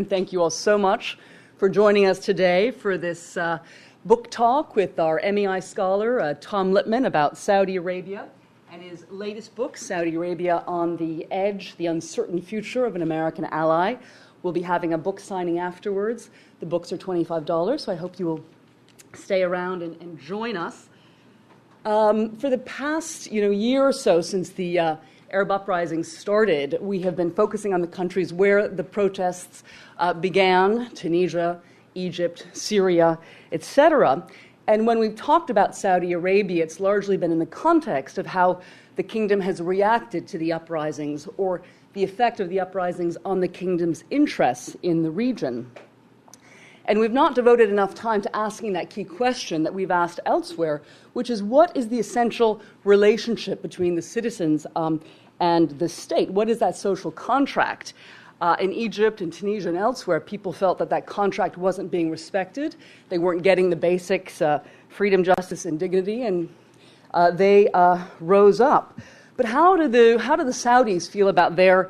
Lippman. Thank you all so much for joining us today for this book talk with our MEI scholar, Tom Lippman, about Saudi Arabia and his latest book, Saudi Arabia on the Edge, The Uncertain Future of an American Ally. We'll be having a book signing afterwards. The books are $25, so I hope you will stay around and join us. For the past year or so, since the Arab uprisings started, we have been focusing on the countries where the protests began: Tunisia, Egypt, Syria, etc. And when we've talked about Saudi Arabia, it's largely been in the context of how the kingdom has reacted to the uprisings, or the effect of the uprisings on the kingdom's interests in the region. And we've not devoted enough time to asking that key question that we've asked elsewhere, which is, what is the essential relationship between the citizens and the state? What is that social contract? In Egypt and Tunisia and elsewhere, people felt that that contract wasn't being respected. They weren't getting the basics, freedom, justice, and dignity, and they rose up. But how do the Saudis feel about their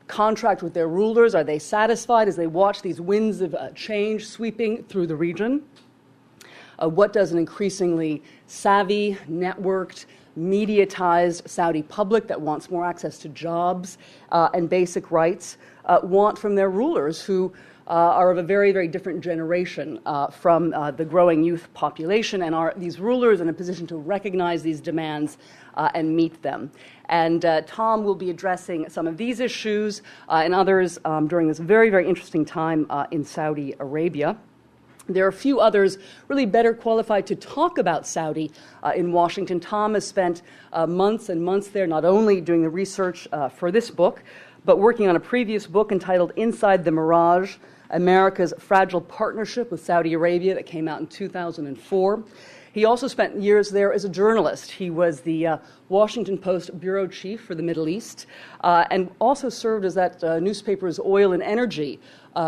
contract with their rulers? Are they satisfied as they watch these winds of change sweeping through the region? What does an increasingly savvy, networked, mediatized Saudi public that wants more access to jobs and basic rights want from their rulers, who are of a very, very different generation from the growing youth population, and are these rulers in a position to recognize these demands and meet them? And Tom will be addressing some of these issues and others during this very, very interesting time in Saudi Arabia. There are a few others really better qualified to talk about Saudi in Washington. Tom has spent months and months there, not only doing the research for this book, but working on a previous book entitled Inside the Mirage, America's Fragile Partnership with Saudi Arabia, that came out in 2004. He also spent years there as a journalist. He was the Washington Post bureau chief for the Middle East, and also served as that newspaper's oil and energy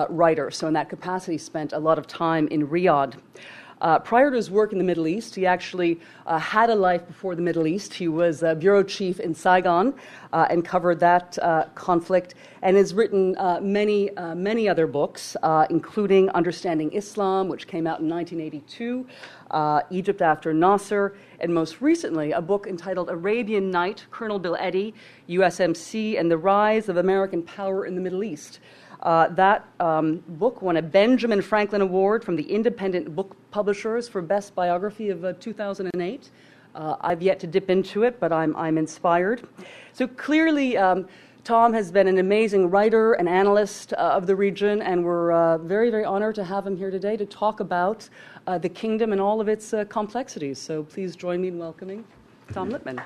writer. So in that capacity, spent a lot of time in Riyadh. Prior to his work in the Middle East, he actually had a life before the Middle East. He was bureau chief in Saigon and covered that conflict, and has written many other books, including Understanding Islam, which came out in 1982, Egypt After Nasser, and most recently a book entitled Arabian Night, Colonel Bill Eddy, USMC, and the Rise of American Power in the Middle East. That book won a Benjamin Franklin Award from the Independent Book Publishers for Best Biography of 2008. I've yet to dip into it, but I'm inspired. So clearly, Tom has been an amazing writer and analyst of the region, and we're very, very honored to have him here today to talk about the kingdom and all of its complexities. So please join me in welcoming Tom Lippman.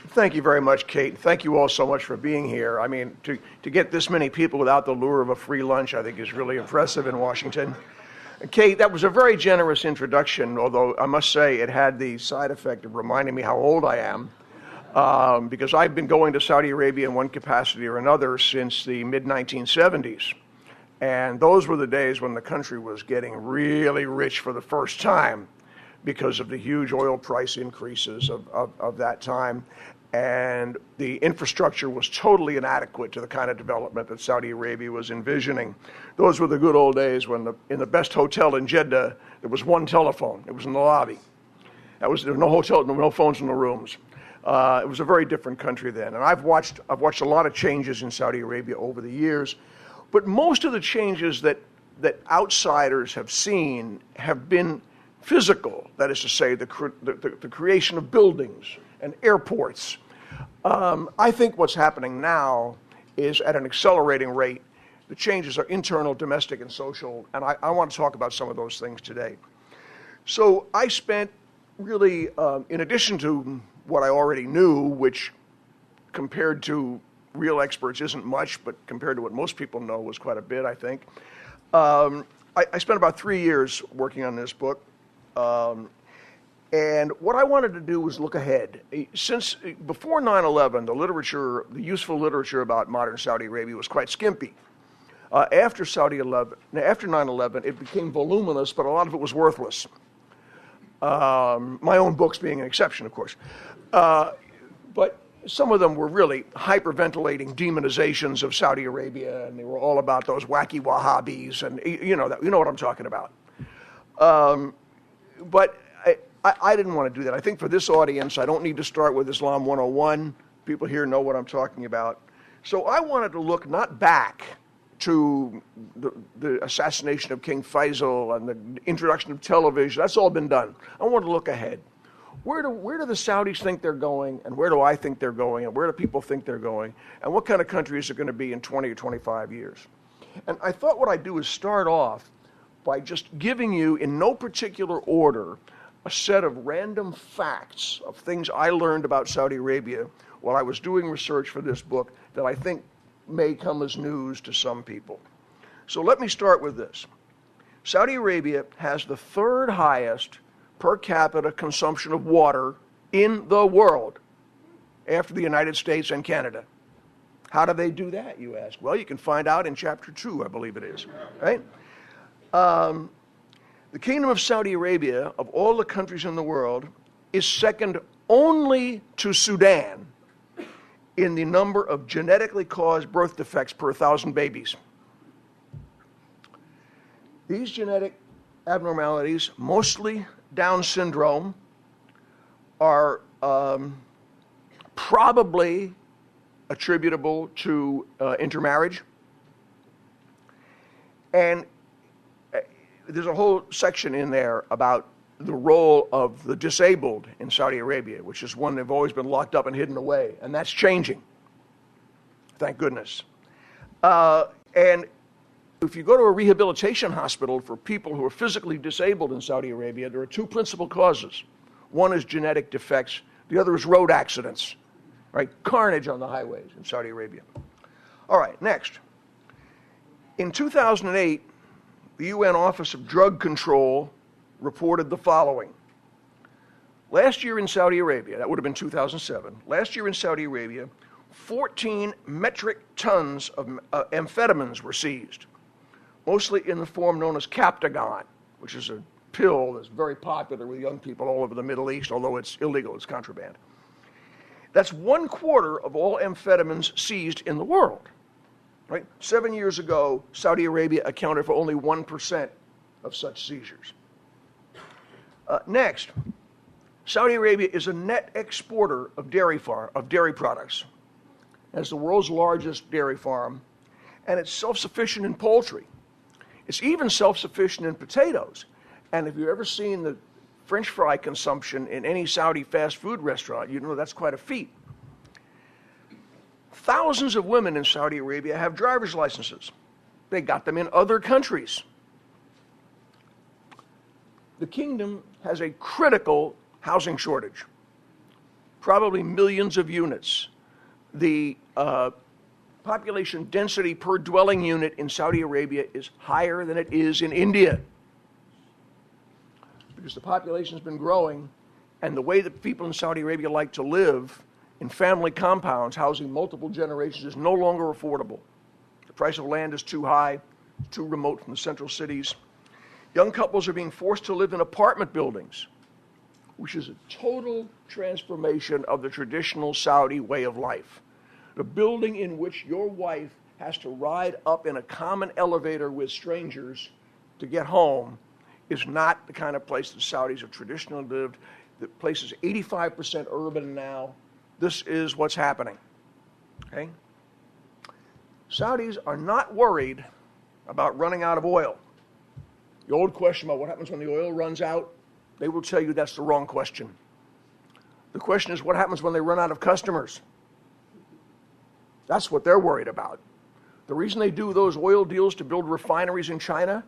Thank you very much, Kate. Thank you all so much for being here. I mean, to get this many people without the lure of a free lunch, I think is really impressive in Washington. Kate, that was a very generous introduction, although I must say it had the side effect of reminding me how old I am, because I've been going to Saudi Arabia in one capacity or another since the mid-1970s. And those were the days when the country was getting really rich for the first time, because of the huge oil price increases of that time. And the infrastructure was totally inadequate to the kind of development that Saudi Arabia was envisioning. Those were the good old days when in the best hotel in Jeddah, there was one telephone. It was in the lobby. There was no hotel, no phones in the rooms. It was a very different country then. And I've watched a lot of changes in Saudi Arabia over the years. But most of the changes that outsiders have seen have been physical, that is to say, the creation of buildings and airports. I think what's happening now is at an accelerating rate. The changes are internal, domestic, and social, and I want to talk about some of those things today. So I spent really, in addition to what I already knew, which compared to real experts isn't much, but compared to what most people know was quite a bit, I think. I spent about 3 years working on this book. And what I wanted to do was look ahead. Since before 9/11, the useful literature about modern Saudi Arabia was quite skimpy. After 9/11, it became voluminous, but a lot of it was worthless. My own books being an exception, of course. But some of them were really hyperventilating demonizations of Saudi Arabia, and they were all about those wacky Wahhabis, and you know what I'm talking about. But I didn't want to do that. I think for this audience, I don't need to start with Islam 101. People here know what I'm talking about. So I wanted to look not back to the assassination of King Faisal and the introduction of television. That's all been done. I want to look ahead. Where do the Saudis think they're going, and where do I think they're going, and where do people think they're going, and what kind of country is it going to be in 20 or 25 years? And I thought what I'd do is start off by just giving you, in no particular order, a set of random facts of things I learned about Saudi Arabia while I was doing research for this book that I think may come as news to some people. So let me start with this. Saudi Arabia has the third highest per capita consumption of water in the world after the United States and Canada. How do they do that, you ask? Well, you can find out in chapter 2, I believe it is, right? The Kingdom of Saudi Arabia, of all the countries in the world, is second only to Sudan in the number of genetically caused birth defects per 1,000 babies. These genetic abnormalities, mostly Down syndrome, are probably attributable to intermarriage. And there's a whole section in there about the role of the disabled in Saudi Arabia, which is one they've always been locked up and hidden away, and that's changing. Thank goodness. And if you go to a rehabilitation hospital for people who are physically disabled in Saudi Arabia, there are two principal causes. One is genetic defects. The other is road accidents, right? Carnage on the highways in Saudi Arabia. All right, next. In 2008, the UN Office of Drug Control reported the following. Last year in Saudi Arabia, that would have been 2007, last year in Saudi Arabia, 14 metric tons of amphetamines were seized, mostly in the form known as Captagon, which is a pill that's very popular with young people all over the Middle East, although it's illegal, it's contraband. That's 1/4 of all amphetamines seized in the world. Right? 7 years ago, Saudi Arabia accounted for only 1% of such seizures. Next, Saudi Arabia is a net exporter of dairy products. As the world's largest dairy farm, and it's self-sufficient in poultry. It's even self-sufficient in potatoes. And if you've ever seen the French fry consumption in any Saudi fast food restaurant, you know that's quite a feat. Thousands of women in Saudi Arabia have driver's licenses. They got them in other countries. The kingdom has a critical housing shortage, probably millions of units. The population density per dwelling unit in Saudi Arabia is higher than it is in India, because the population has been growing, and the way that people in Saudi Arabia like to live in family compounds housing multiple generations is no longer affordable. The price of land is too high, too remote from the central cities. Young couples are being forced to live in apartment buildings, which is a total transformation of the traditional Saudi way of life. The building in which your wife has to ride up in a common elevator with strangers to get home is not the kind of place the Saudis have traditionally lived. The place is 85% urban now. This is what's happening. Okay? Saudis are not worried about running out of oil. The old question about what happens when the oil runs out, they will tell you that's the wrong question. The question is what happens when they run out of customers. That's what they're worried about. The reason they do those oil deals to build refineries in China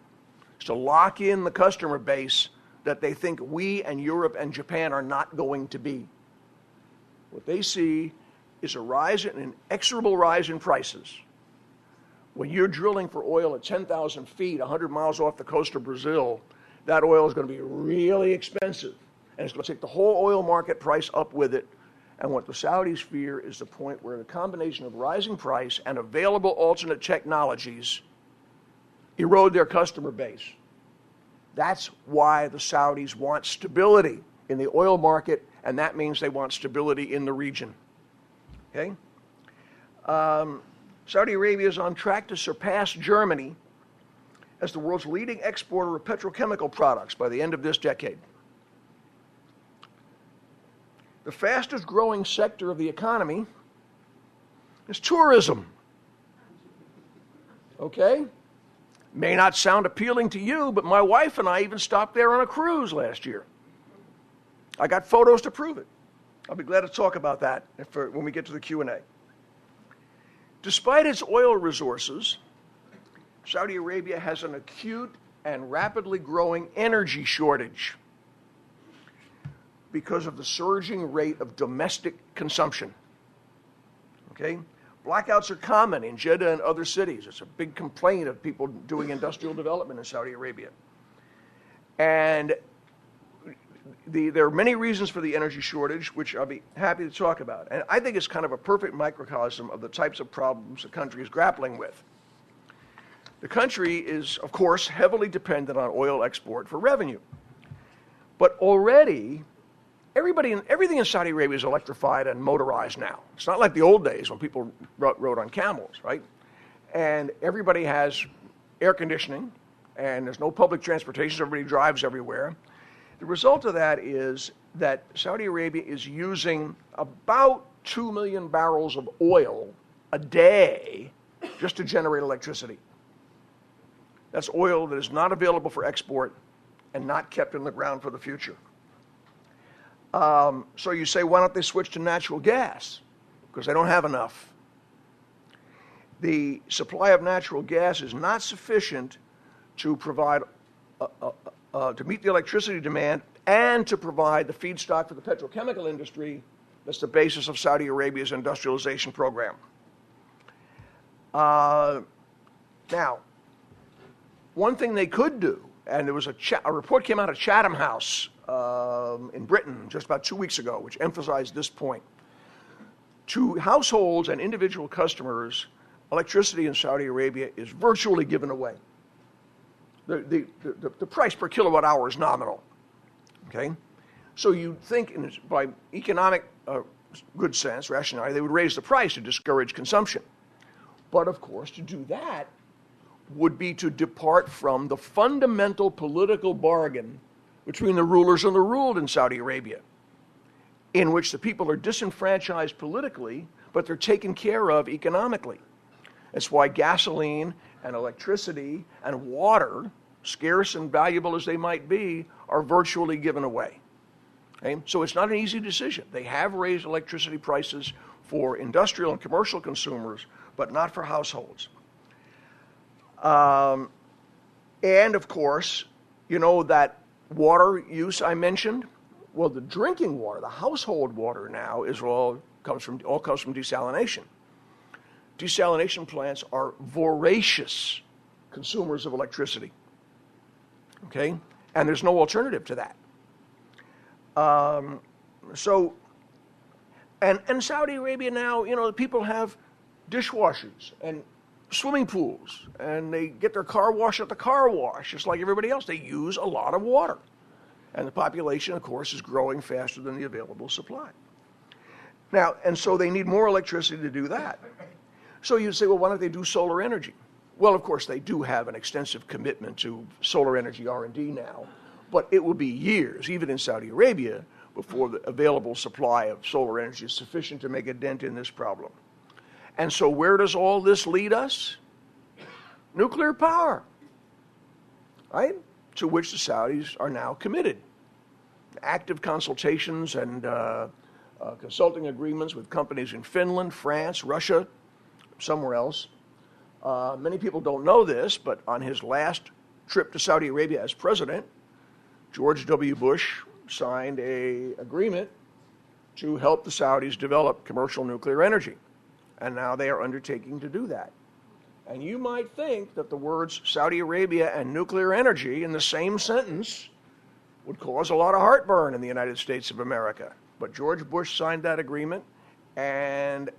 is to lock in the customer base that they think we and Europe and Japan are not going to be. What they see is an inexorable rise in prices. When you're drilling for oil at 10,000 feet, 100 miles off the coast of Brazil, that oil is going to be really expensive. And it's going to take the whole oil market price up with it. And what the Saudis fear is the point where the combination of rising price and available alternate technologies erode their customer base. That's why the Saudis want stability in the oil market, and that means they want stability in the region. Okay? Saudi Arabia is on track to surpass Germany as the world's leading exporter of petrochemical products by the end of this decade. The fastest growing sector of the economy is tourism. Okay? May not sound appealing to you, but my wife and I even stopped there on a cruise last year. I got photos to prove it. I'll be glad to talk about that when we get to the Q&A. Despite its oil resources, Saudi Arabia has an acute and rapidly growing energy shortage because of the surging rate of domestic consumption. Okay? Blackouts are common in Jeddah and other cities. It's a big complaint of people doing industrial development in Saudi Arabia. And there are many reasons for the energy shortage, which I'll be happy to talk about. And I think it's kind of a perfect microcosm of the types of problems the country is grappling with. The country is, of course, heavily dependent on oil export for revenue. But already, everything in Saudi Arabia is electrified and motorized now. It's not like the old days when people rode on camels, right? And everybody has air conditioning, and there's no public transportation, so everybody drives everywhere. The result of that is that Saudi Arabia is using about 2 million barrels of oil a day just to generate electricity. That's oil that is not available for export and not kept in the ground for the future. So you say, why don't they switch to natural gas? Because they don't have enough. The supply of natural gas is not sufficient to provide to meet the electricity demand and to provide the feedstock for the petrochemical industry that's the basis of Saudi Arabia's industrialization program. Now, one thing they could do, and there was a report came out of Chatham House in Britain just about 2 weeks ago, which emphasized this point. To households and individual customers, electricity in Saudi Arabia is virtually given away. The price per kilowatt hour is nominal. Okay? So you'd think by economic good sense, rationality, they would raise the price to discourage consumption. But of course, to do that would be to depart from the fundamental political bargain between the rulers and the ruled in Saudi Arabia, in which the people are disenfranchised politically, but they're taken care of economically. That's why gasoline and electricity and water, scarce and valuable as they might be, are virtually given away. Okay? So it's not an easy decision. They have raised electricity prices for industrial and commercial consumers, but not for households. And of course, you know that water use I mentioned? Well, the drinking water, the household water now all comes from desalination. Desalination plants are voracious consumers of electricity. Okay? And there's no alternative to that. And Saudi Arabia now, you know, the people have dishwashers and swimming pools, and they get their car washed at the car wash, just like everybody else. They use a lot of water. And the population, of course, is growing faster than the available supply. Now, and so they need more electricity to do that. So you say, well, why don't they do solar energy? Well, of course, they do have an extensive commitment to solar energy R&D now, but it will be years, even in Saudi Arabia, before the available supply of solar energy is sufficient to make a dent in this problem. And so where does all this lead us? Nuclear power, right? To which the Saudis are now committed. Active consultations and consulting agreements with companies in Finland, France, Russia, somewhere else. Many people don't know this, but on his last trip to Saudi Arabia as president, George W. Bush signed an agreement to help the Saudis develop commercial nuclear energy. And now they are undertaking to do that. And you might think that the words Saudi Arabia and nuclear energy in the same sentence would cause a lot of heartburn in the United States of America. But George Bush signed that agreement, and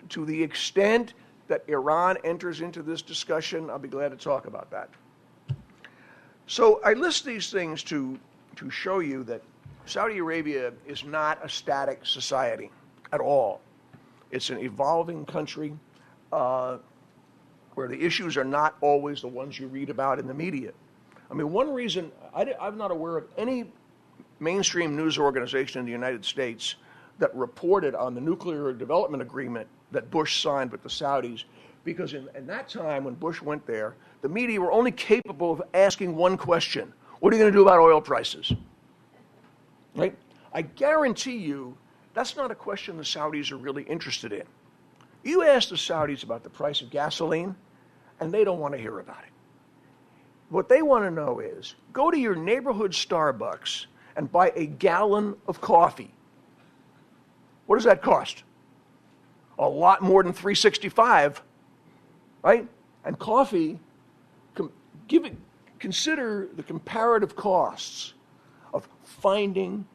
to the extent that Iran enters into this discussion, I'll be glad to talk about that. So I list these things to show you that Saudi Arabia is not a static society. at all. It's an evolving country where the issues are not always the ones you read about in the media. I mean, one reason, I'm not aware of any mainstream news organization in the United States that reported on the nuclear development agreement that Bush signed with the Saudis, because in that time when Bush went there, the media were only capable of asking one question: what are you going to do about oil prices? Right? I guarantee you that's not a question the Saudis are really interested in. You ask the Saudis about the price of gasoline, and they don't want to hear about it. What they want to know is, go to your neighborhood Starbucks and buy a gallon of coffee. What does that cost? A lot more than $3.65, right? And coffee, consider the comparative costs of finding,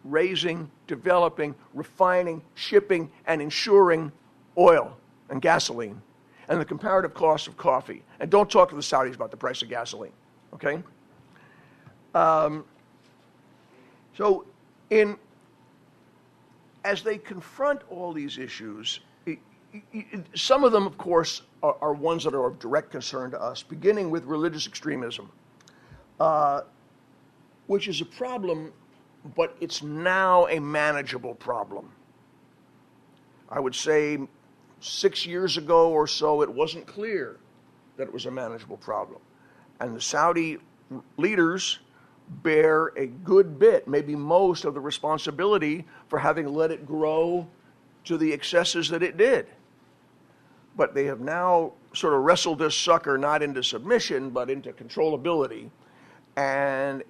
raising, developing, refining, shipping, and insuring oil and gasoline, and the comparative cost of coffee. And don't talk to the Saudis about the price of gasoline, okay? As they confront all these issues, some of them, of course, are ones that are of direct concern to us, beginning with religious extremism, which is a problem, but it's now a manageable problem. I would say 6 years ago or so, it wasn't clear that it was a manageable problem. And the Saudi leaders bear a good bit, maybe most, of the responsibility for having let it grow to the excesses that it did. But they have now sort of wrestled this sucker not into submission, but into controllability. And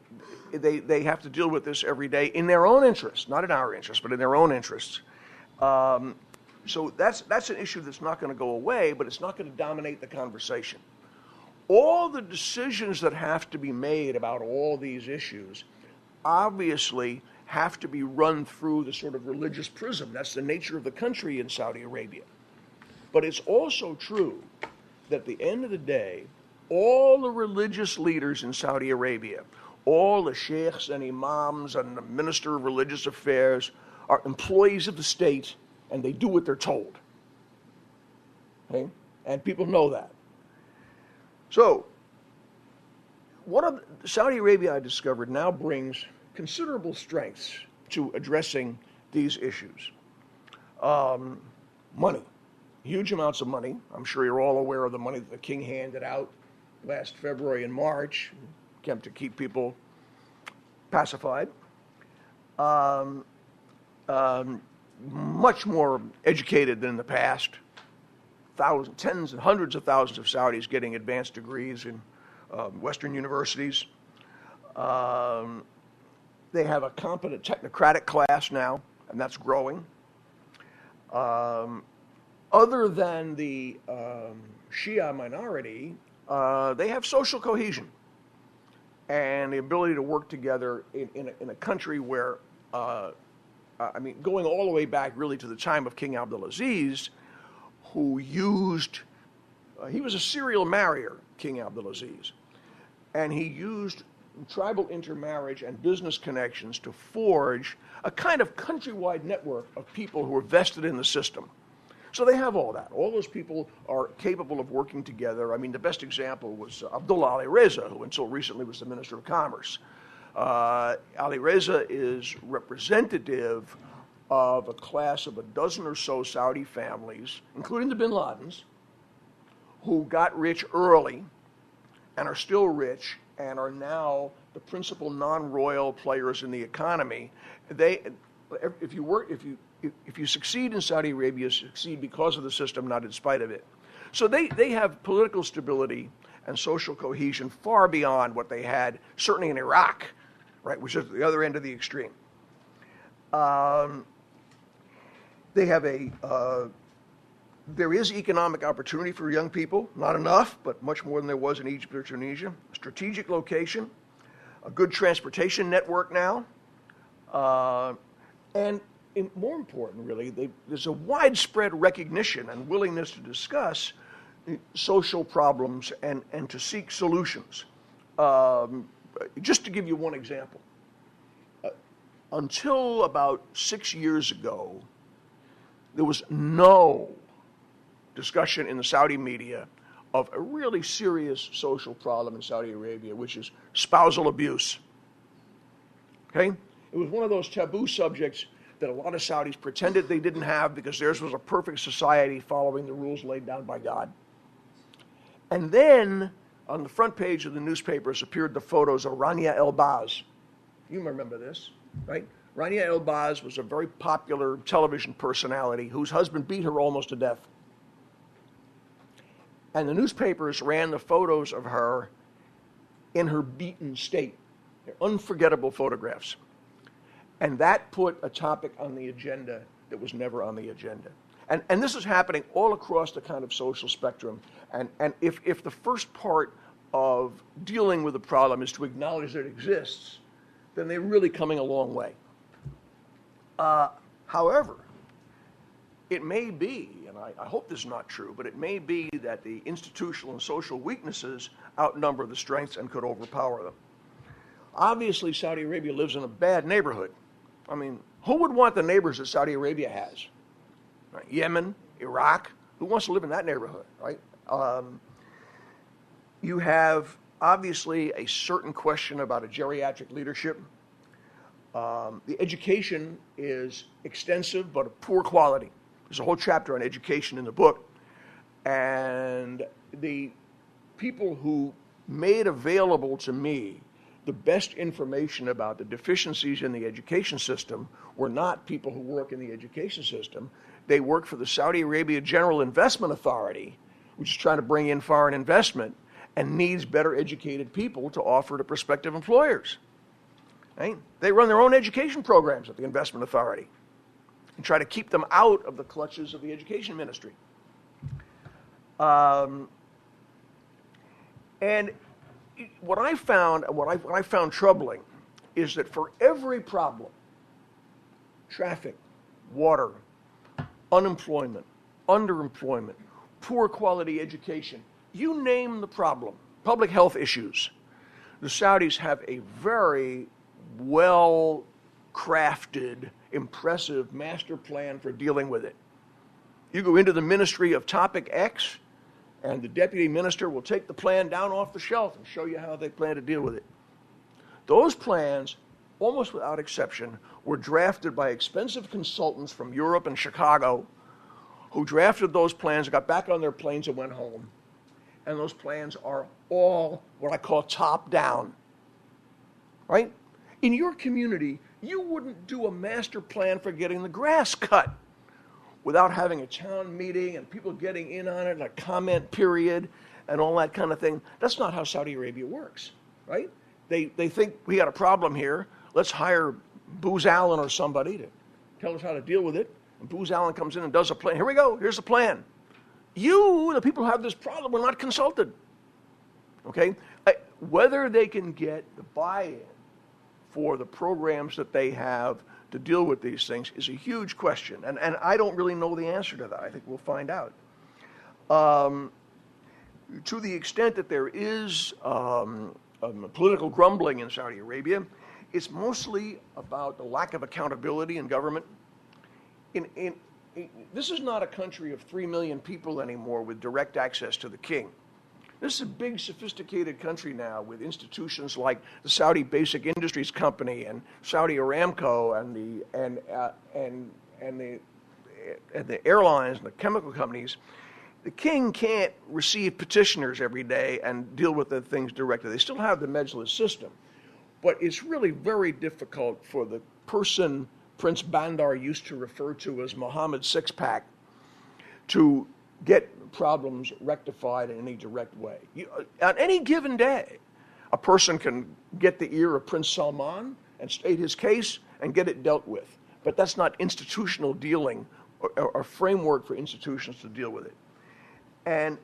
they have to deal with this every day in their own interests, not in our interests, but in their own interests. So that's an issue that's not going to go away, but it's not going to dominate the conversation. All the decisions that have to be made about all these issues obviously have to be run through the sort of religious prism. That's the nature of the country in Saudi Arabia. But it's also true that at the end of the day, all the religious leaders in Saudi Arabia, all the sheikhs and imams and the minister of religious affairs, are employees of the state, and they do what they're told. Okay? And people know that. So, Saudi Arabia, I discovered, now brings considerable strengths to addressing these issues. Money. Huge amounts of money. I'm sure you're all aware of the money that the king handed out last February and March, to keep people pacified. Much more educated than in the past. Tens and hundreds of thousands of Saudis getting advanced degrees in Western universities. They have a competent technocratic class now, and that's growing. Other than the Shia minority, they have social cohesion and the ability to work together in a country where, going all the way back really to the time of King Abdulaziz, who he was a serial marrier, King Abdulaziz, and he used tribal intermarriage and business connections to forge a kind of countrywide network of people who were vested in the system. So they have all that. All those people are capable of working together. I mean, the best example was Abdullah Ali Reza, who until recently was the Minister of Commerce. Ali Reza is representative of a class of a dozen or so Saudi families, including the bin Ladens, who got rich early and are still rich and are now the principal non-royal players in the economy. If you succeed in Saudi Arabia, you succeed because of the system, not in spite of it. So they have political stability and social cohesion far beyond what they had, certainly in Iraq, right, which is the other end of the extreme. There is economic opportunity for young people, not enough, but much more than there was in Egypt or Tunisia. A strategic location, a good transportation network now, and more important, really, there's a widespread recognition and willingness to discuss social problems and to seek solutions. Just to give you one example, until about 6 years ago, there was no discussion in the Saudi media of a really serious social problem in Saudi Arabia, which is spousal abuse. Okay? It was one of those taboo subjects that a lot of Saudis pretended they didn't have because theirs was a perfect society following the rules laid down by God. And then on the front page of the newspapers appeared the photos of Rania El-Baz. You remember this, right? Rania El-Baz was a very popular television personality whose husband beat her almost to death. And the newspapers ran the photos of her in her beaten state. They're unforgettable photographs. And that put a topic on the agenda that was never on the agenda. And this is happening all across the kind of social spectrum. And if the first part of dealing with the problem is to acknowledge that it exists, then they're really coming a long way. However, it may be, and I hope this is not true, but it may be that the institutional and social weaknesses outnumber the strengths and could overpower them. Obviously, Saudi Arabia lives in a bad neighborhood. I mean, who would want the neighbors that Saudi Arabia has? Right? Yemen, Iraq, who wants to live in that neighborhood, right? You have, obviously, a certain question about a geriatric leadership. The education is extensive, but of poor quality. There's a whole chapter on education in the book. And the people who made available to me the best information about the deficiencies in the education system were not people who work in the education system. They work for the Saudi Arabia General Investment Authority, which is trying to bring in foreign investment and needs better educated people to offer to prospective employers. Right? They run their own education programs at the Investment Authority and try to keep them out of the clutches of the education ministry. And what I found troubling is that for every problem, traffic, water, unemployment, underemployment, poor quality education, you name the problem, public health issues, the Saudis have a very well-crafted, impressive master plan for dealing with it. You go into the ministry of topic X, and the deputy minister will take the plan down off the shelf and show you how they plan to deal with it. Those plans, almost without exception, were drafted by expensive consultants from Europe and Chicago who drafted those plans, got back on their planes and went home. And those plans are all what I call top-down. Right? In your community, you wouldn't do a master plan for getting the grass cut without having a town meeting and people getting in on it, a comment period, and all that kind of thing. That's not how Saudi Arabia works, right? They think we got a problem here. Let's hire Booz Allen or somebody to tell us how to deal with it. And Booz Allen comes in and does a plan. Here we go. Here's the plan. You, the people who have this problem, were not consulted. Okay? Whether they can get the buy-in for the programs that they have to deal with these things is a huge question. And I don't really know the answer to that. I think we'll find out. To the extent that there is political grumbling in Saudi Arabia, it's mostly about the lack of accountability in government. This is not a country of 3 million people anymore with direct access to the king. This is a big, sophisticated country now with institutions like the Saudi Basic Industries Company and Saudi Aramco and the airlines and the chemical companies. The king can't receive petitioners every day and deal with the things directly. They still have the Mejlis system, but it's really very difficult for the person Prince Bandar used to refer to as Mohammed Sixpack to get problems rectified in any direct way. On any given day, a person can get the ear of Prince Salman and state his case and get it dealt with. But that's not institutional dealing or framework for institutions to deal with it. And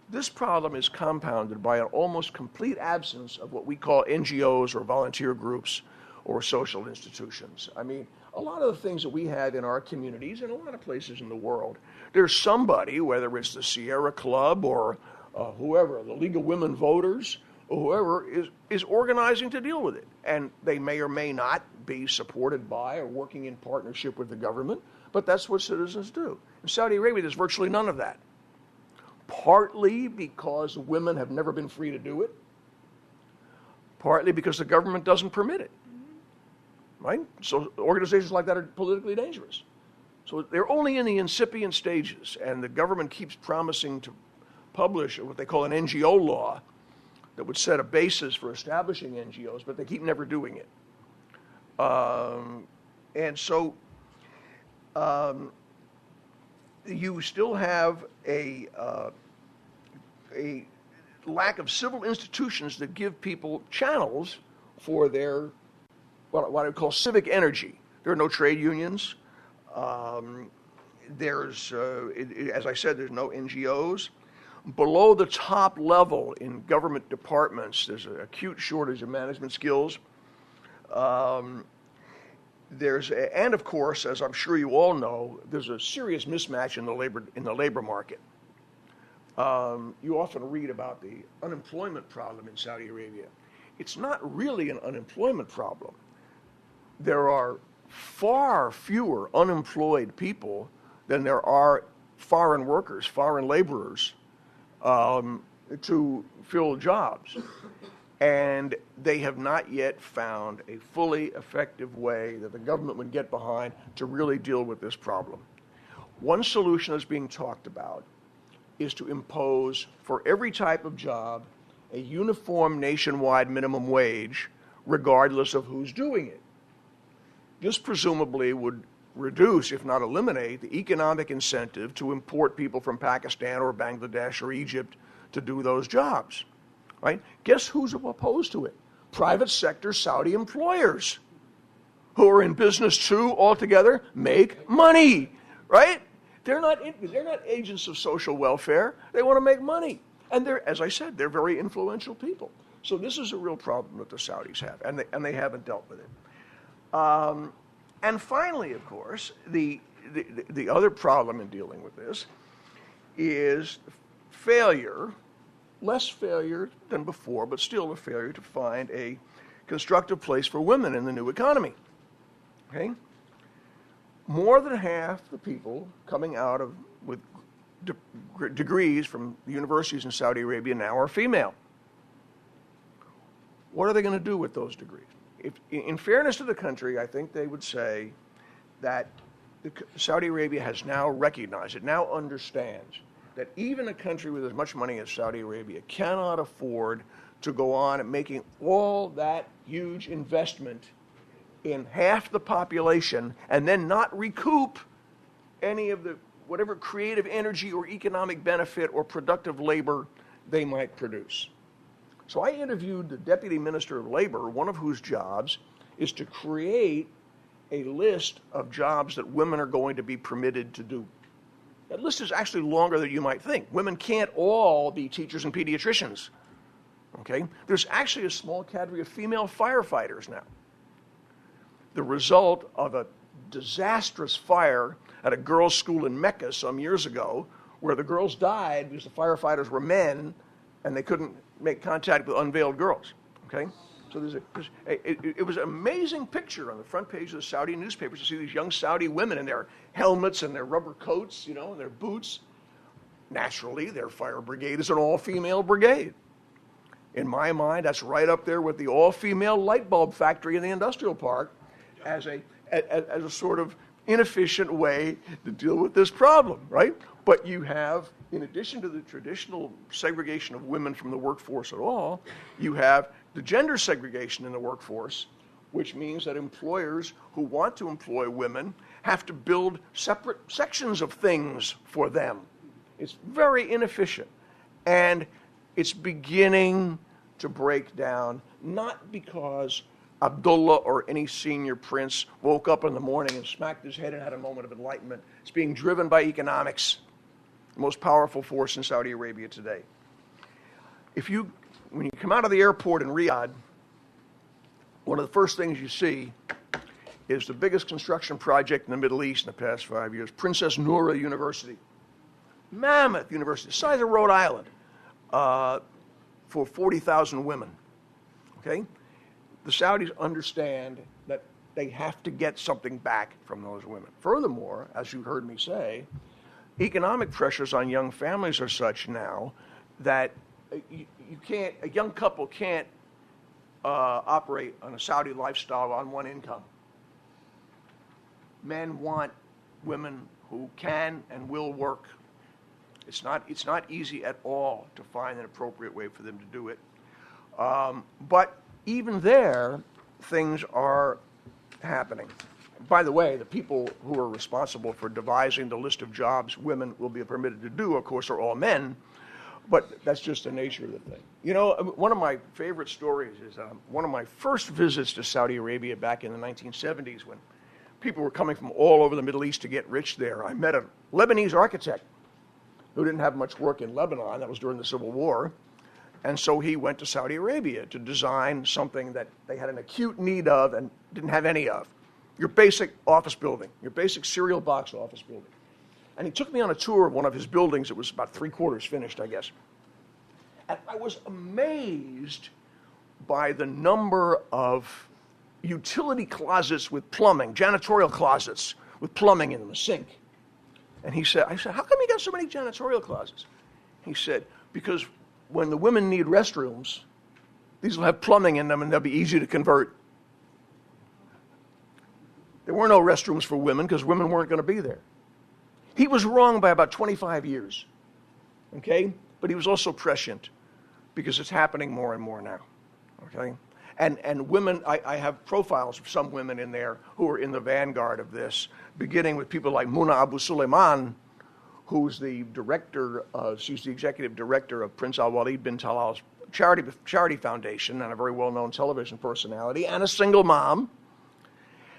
this problem is compounded by an almost complete absence of what we call NGOs or volunteer groups or social institutions. I mean, a lot of the things that we have in our communities and a lot of places in the world, there's somebody, whether it's the Sierra Club or whoever, the League of Women Voters, or whoever is organizing to deal with it. And they may or may not be supported by or working in partnership with the government, but that's what citizens do. In Saudi Arabia, there's virtually none of that. Partly because women have never been free to do it, partly because the government doesn't permit it, right? So organizations like that are politically dangerous. So they're only in the incipient stages, and the government keeps promising to publish what they call an NGO law that would set a basis for establishing NGOs, but they keep never doing it. And so you still have a lack of civil institutions that give people channels for their, what I would call civic energy. There are no trade unions. There's, as I said, there's no NGOs. Below the top level in government departments, there's an acute shortage of management skills. And of course, as I'm sure you all know, there's a serious mismatch in the labor market. You often read about the unemployment problem in Saudi Arabia. It's not really an unemployment problem. There are far fewer unemployed people than there are foreign workers, foreign laborers, to fill jobs. And they have not yet found a fully effective way that the government would get behind to really deal with this problem. One solution that's being talked about is to impose, for every type of job, a uniform nationwide minimum wage, regardless of who's doing it. This presumably would reduce, if not eliminate, the economic incentive to import people from Pakistan or Bangladesh or Egypt to do those jobs, right? Guess who's opposed to it? Private sector Saudi employers who are in business to altogether make money, right? They're not agents of social welfare. They want to make money. And they're, as I said, they're very influential people. So this is a real problem that the Saudis have, and they haven't dealt with it. And finally, of course, the other problem in dealing with this is failure, less failure than before, but still a failure to find a constructive place for women in the new economy. Okay? More than half the people coming out of with degrees from the universities in Saudi Arabia now are female. What are they going to do with those degrees? If, in fairness to the country, I think they would say that Saudi Arabia has now recognized, it now understands that even a country with as much money as Saudi Arabia cannot afford to go on and making all that huge investment in half the population and then not recoup any of the whatever creative energy or economic benefit or productive labor they might produce. So I interviewed the Deputy Minister of Labor, one of whose jobs is to create a list of jobs that women are going to be permitted to do. That list is actually longer than you might think. Women can't all be teachers and pediatricians. Okay? There's actually a small category of female firefighters now. The result of a disastrous fire at a girls' school in Mecca some years ago, where the girls died because the firefighters were men and they couldn't make contact with unveiled girls. Okay? So it was an amazing picture on the front page of the Saudi newspapers to see these young Saudi women in their helmets and their rubber coats, you know, and their boots. Naturally, their fire brigade is an all-female brigade. In my mind, that's right up there with the all-female light bulb factory in the industrial park as a sort of inefficient way to deal with this problem, right? But you have, in addition to the traditional segregation of women from the workforce at all, you have the gender segregation in the workforce, which means that employers who want to employ women have to build separate sections of things for them. It's very inefficient. And it's beginning to break down, not because Abdullah or any senior prince woke up in the morning and smacked his head and had a moment of enlightenment. It's being driven by economics, the most powerful force in Saudi Arabia today. When you come out of the airport in Riyadh, one of the first things you see is the biggest construction project in the Middle East in the past 5 years, Princess Norah University. Mammoth university, the size of Rhode Island, for 40,000 women. Okay? The Saudis understand that they have to get something back from those women. Furthermore, as you heard me say, economic pressures on young families are such now that a young couple can't operate on a Saudi lifestyle on one income. Men want women who can and will work. It's not easy at all to find an appropriate way for them to do it. But even there, things are happening. By the way, the people who are responsible for devising the list of jobs women will be permitted to do, of course, are all men, but that's just the nature of the thing. You know, one of my favorite stories is one of my first visits to Saudi Arabia back in the 1970s when people were coming from all over the Middle East to get rich there. I met a Lebanese architect who didn't have much work in Lebanon. That was during the Civil War. And so he went to Saudi Arabia to design something that they had an acute need of and didn't have any of. Your basic office building, your basic cereal box office building. And he took me on a tour of one of his buildings. It was about 3/4 finished, I guess. And I was amazed by the number of utility closets with plumbing, janitorial closets with plumbing in them, a sink. And I said, how come you got so many janitorial closets? He said, because when the women need restrooms, these will have plumbing in them and they'll be easy to convert. There were no restrooms for women because women weren't going to be there. He was wrong by about 25 years, okay? But he was also prescient because it's happening more and more now, okay? And women, I have profiles of some women in there who are in the vanguard of this, beginning with people like Muna Abu Sulaiman, who's the director, she's the executive director of Prince Al-Walid bin Talal's charity foundation and a very well-known television personality and a single mom.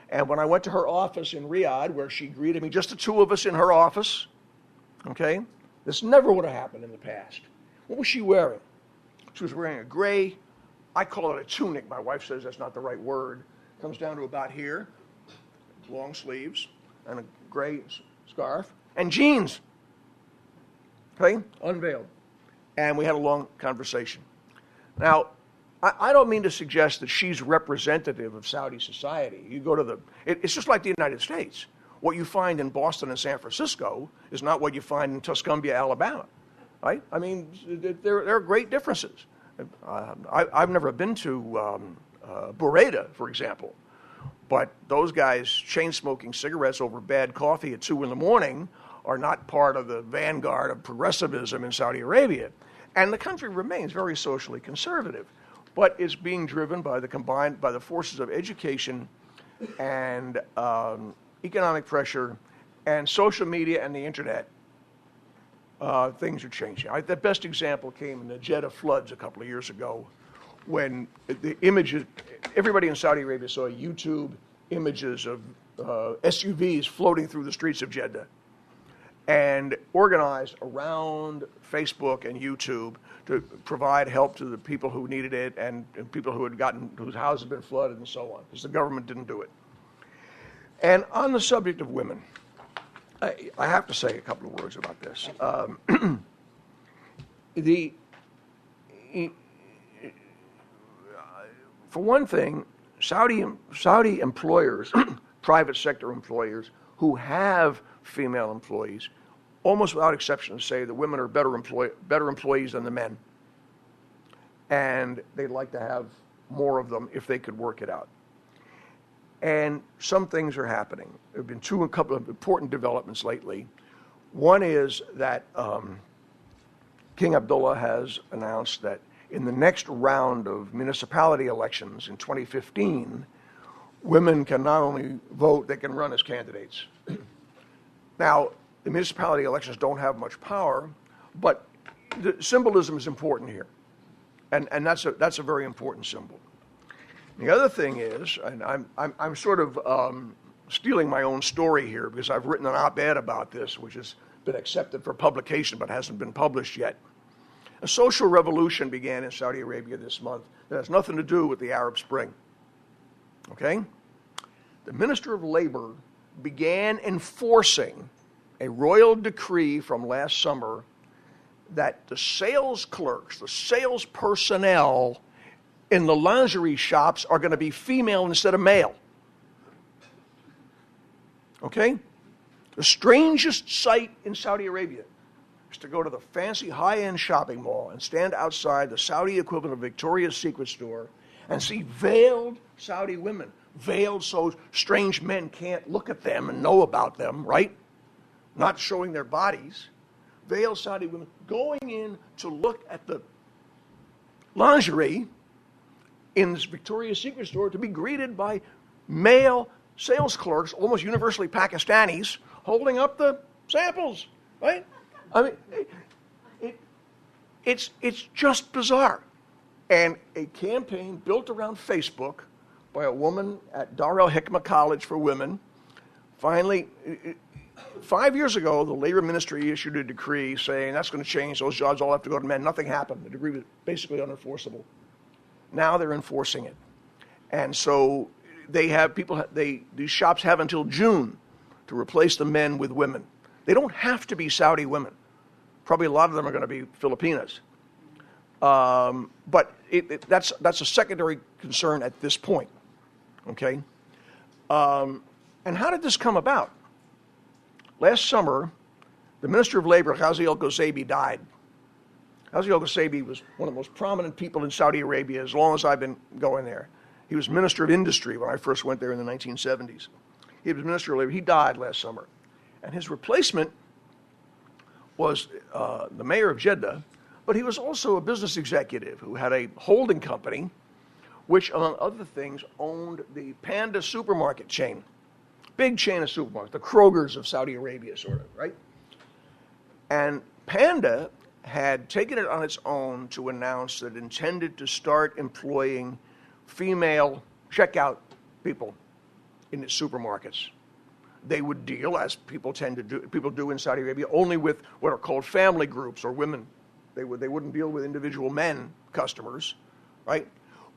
And when I went to her office in Riyadh, where she greeted me, just the two of us in her office, okay? This never would have happened in the past. What was she wearing? She was wearing a gray, I call it a tunic. My wife says that's not the right word. It comes down to about here, long sleeves, and a gray scarf, and jeans, okay? Unveiled. And we had a long conversation. Now, I don't mean to suggest that she's representative of Saudi society. You go to it's just like the United States. What you find in Boston and San Francisco is not what you find in Tuscumbia, Alabama, right? I mean, there are great differences. I've never been to Bureda, for example, but those guys chain-smoking cigarettes over bad coffee at 2 in the morning are not part of the vanguard of progressivism in Saudi Arabia. And the country remains very socially conservative, but is being driven by the forces of education and economic pressure and social media and the internet. Things are changing. The best example came in the Jeddah floods a couple of years ago when the images, everybody in Saudi Arabia saw YouTube images of SUVs floating through the streets of Jeddah and organized around Facebook and YouTube to provide help to the people who needed it and people whose houses had been flooded and so on, because the government didn't do it. And on the subject of women, I have to say a couple of words about this. For one thing, Saudi employers, private sector employers who have female employees, almost without exception, say that women are better employees than the men, and they'd like to have more of them if they could work it out. And some things are happening. There have been a couple of important developments lately. One is that King Abdullah has announced that in the next round of municipality elections in 2015, women can not only vote, they can run as candidates. Now, the municipality elections don't have much power, but the symbolism is important here. And that's a very important symbol. The other thing is, and I'm sort of stealing my own story here because I've written an op-ed about this, which has been accepted for publication but hasn't been published yet. A social revolution began in Saudi Arabia this month that has nothing to do with the Arab Spring. Okay? The Minister of Labor began enforcing a royal decree from last summer that the sales clerks, the sales personnel in the lingerie shops are going to be female instead of male. Okay? The strangest sight in Saudi Arabia is to go to the fancy high-end shopping mall and stand outside the Saudi equivalent of Victoria's Secret store and see veiled Saudi women. Veiled so strange men can't look at them and know about them, right? Not showing their bodies. Veiled Saudi women going in to look at the lingerie in this Victoria's Secret store to be greeted by male sales clerks, almost universally Pakistanis, holding up the samples, right? I mean, it's just bizarre. And a campaign built around Facebook by a woman at Dar el-Hikmah College for Women. Finally, 5 years ago, the Labor Ministry issued a decree saying that's going to change. Those jobs all have to go to men. Nothing happened. The decree was basically unenforceable. Now they're enforcing it. And so they have these shops have until June to replace the men with women. They don't have to be Saudi women. Probably a lot of them are going to be Filipinas. But that's a secondary concern at this point. Okay? And how did this come about? Last summer, the Minister of Labor, Ghazi al-Ghazaibi, died. Ghazi al-Ghazaibi was one of the most prominent people in Saudi Arabia as long as I've been going there. He was Minister of Industry when I first went there in the 1970s. He was Minister of Labor. He died last summer. And his replacement was the mayor of Jeddah, but he was also a business executive who had a holding company which, among other things, owned the Panda supermarket chain. Big chain of supermarkets, the Krogers of Saudi Arabia, sort of, right? And Panda had taken it on its own to announce that it intended to start employing female checkout people in its supermarkets. They would deal, as people do in Saudi Arabia, only with what are called family groups or women. They wouldn't deal with individual men customers, right?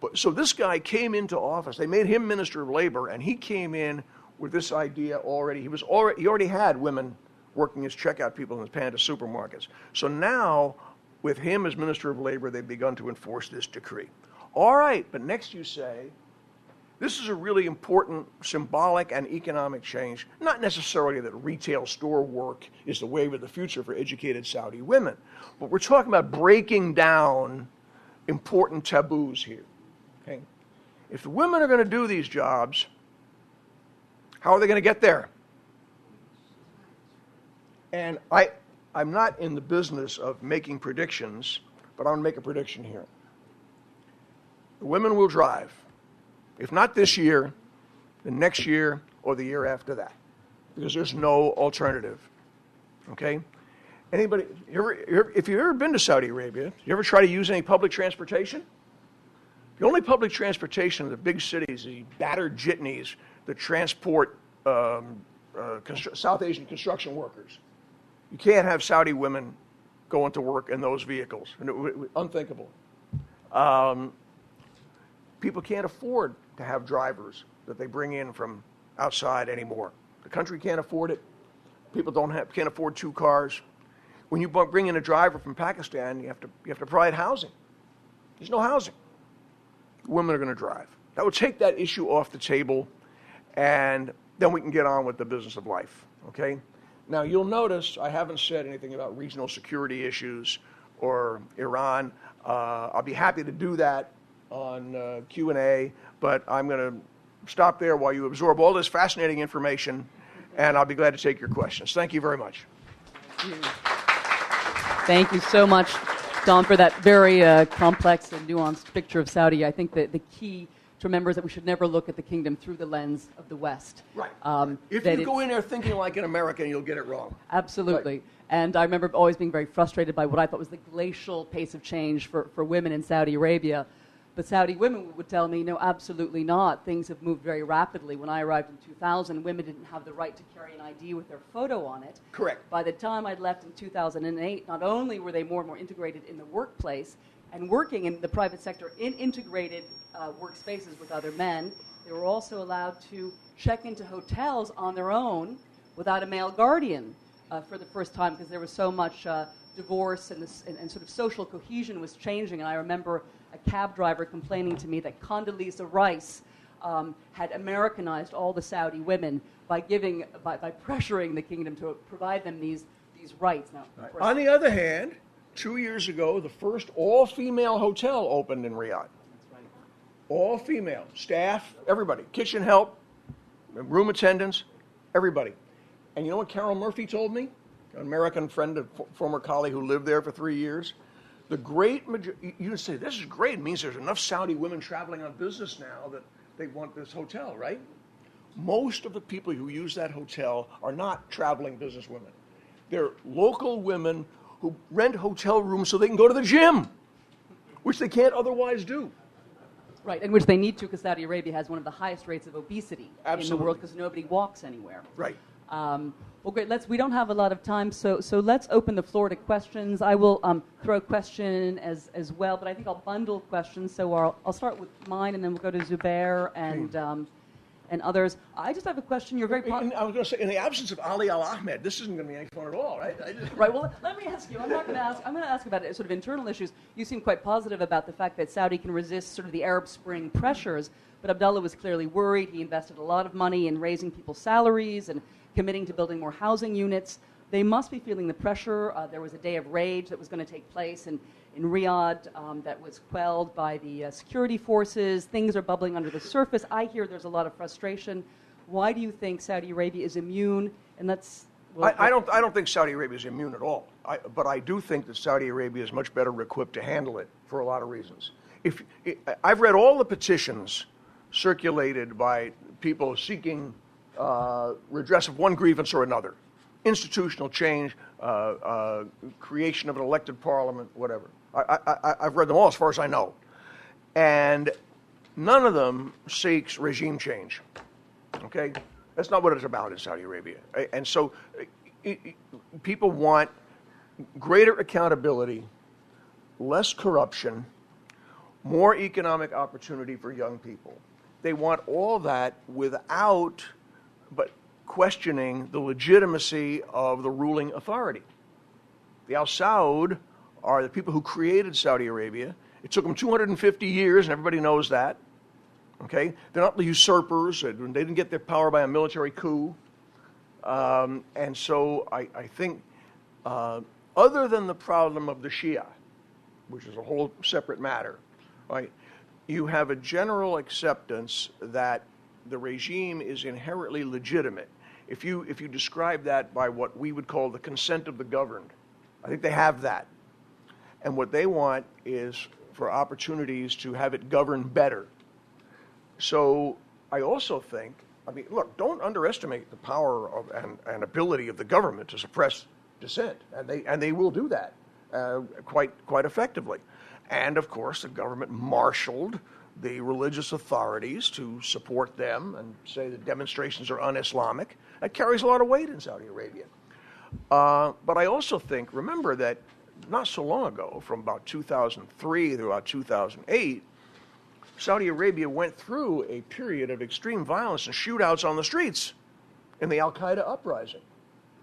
But so this guy came into office. They made him Minister of Labor, and he came in with this idea already. He already had women working as checkout people in the Panda supermarkets. So now, with him as Minister of Labor, they've begun to enforce this decree. All right, but next you say, this is a really important symbolic and economic change. Not necessarily that retail store work is the wave of the future for educated Saudi women, but we're talking about breaking down important taboos here. Okay? If the women are going to do these jobs, how are they going to get there? And I'm not in the business of making predictions, but I'm going to make a prediction here. The women will drive. If not this year, the next year or the year after that, because there's no alternative. Okay? Anybody, if you've ever been to Saudi Arabia, you ever try to use any public transportation? The only public transportation in the big cities is the battered jitneys that transport South Asian construction workers. You can't have Saudi women going to work in those vehicles. Unthinkable. People can't afford to have drivers that they bring in from outside anymore. The country can't afford it. People can't afford 2 cars. When you bring in a driver from Pakistan, you have to provide housing. There's no housing. Women are going to drive. That would take that issue off the table, and then we can get on with the business of life. Okay? Now you'll notice I haven't said anything about regional security issues or Iran. I'll be happy to do that on Q&A, but I'm going to stop there while you absorb all this fascinating information, and I'll be glad to take your questions. Thank you very much. Thank you so much, Don, for that very complex and nuanced picture of Saudi. I think that the key to remember is that we should never look at the kingdom through the lens of the West. Right. If you go in there thinking like an American, you'll get it wrong. Absolutely. Right. And I remember always being very frustrated by what I thought was the glacial pace of change for women in Saudi Arabia. But Saudi women would tell me, no, absolutely not. Things have moved very rapidly. When I arrived in 2000, women didn't have the right to carry an ID with their photo on it. Correct. By the time I'd left in 2008, not only were they more and more integrated in the workplace and working in the private sector in integrated workspaces with other men, they were also allowed to check into hotels on their own without a male guardian for the first time, because there was so much divorce and sort of social cohesion was changing. And I remember a cab driver complaining to me that Condoleezza Rice had Americanized all the Saudi women by pressuring the kingdom to provide them these rights. Now, right. On the other hand, 2 years ago, the first all-female hotel opened in Riyadh. That's right. All female, staff, everybody, kitchen help, room attendants, everybody. And you know what Carol Murphy told me? An American friend, a former colleague who lived there for 3 years. The great majority, you say, this is great. It means there's enough Saudi women traveling on business now that they want this hotel, right? Most of the people who use that hotel are not traveling business women. They're local women who rent hotel rooms so they can go to the gym, which they can't otherwise do. Right, and which they need to because Saudi Arabia has one of the highest rates of obesity in the world because nobody walks anywhere. Right. Well, great. We don't have a lot of time, so let's open the floor to questions. I will throw a question as well, but I think I'll bundle questions. So I'll start with mine, and then we'll go to Zubair and others. I just have a question. You're very I was going to say, in the absence of Ali Al Ahmed, this isn't going to be any fun at all, right? Right. Well, let me ask you. I'm going to ask about sort of internal issues. You seem quite positive about the fact that Saudi can resist sort of the Arab Spring pressures, but Abdullah was clearly worried. He invested a lot of money in raising people's salaries and committing to building more housing units. They must be feeling the pressure. There was a day of rage that was going to take place in Riyadh that was quelled by the security forces. Things are bubbling under the surface. I hear there's a lot of frustration. Why do you think Saudi Arabia is immune? And I don't think Saudi Arabia is immune at all. But I do think that Saudi Arabia is much better equipped to handle it for a lot of reasons. I've read all the petitions circulated by people seeking redress of one grievance or another, institutional change, creation of an elected parliament, whatever. I've read them all as far as I know. And none of them seeks regime change, okay? That's not what it's about in Saudi Arabia. And so people want greater accountability, less corruption, more economic opportunity for young people. They want all that without but questioning the legitimacy of the ruling authority. The Al Saud are the people who created Saudi Arabia. It took them 250 years, and everybody knows that. Okay? They're not the usurpers. They didn't get their power by a military coup. And so I think, other than the problem of the Shia, which is a whole separate matter, right, you have a general acceptance that the regime is inherently legitimate. If you describe that by what we would call the consent of the governed, I think they have that. And what they want is for opportunities to have it govern better. So I also think, look, don't underestimate the power of and ability of the government to suppress dissent, and they will do that quite effectively. And of course, the government marshaled the religious authorities to support them and say that demonstrations are un-Islamic. That carries a lot of weight in Saudi Arabia. But I also think, remember that not so long ago, from about 2003 to about 2008, Saudi Arabia went through a period of extreme violence and shootouts on the streets in the Al-Qaeda uprising.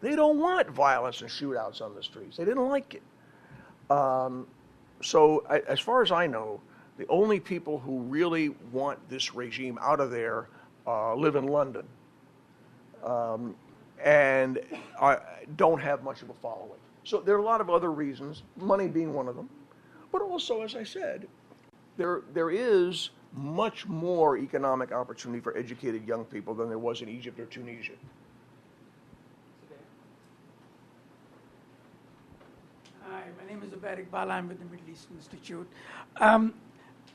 They don't want violence and shootouts on the streets. They didn't like it. So as far as I know, the only people who really want this regime out of there live in London and don't have much of a following. So there are a lot of other reasons, money being one of them. But also, as I said, there is much more economic opportunity for educated young people than there was in Egypt or Tunisia. Hi, my name is Zubair Iqbal. I'm with the Middle East Institute.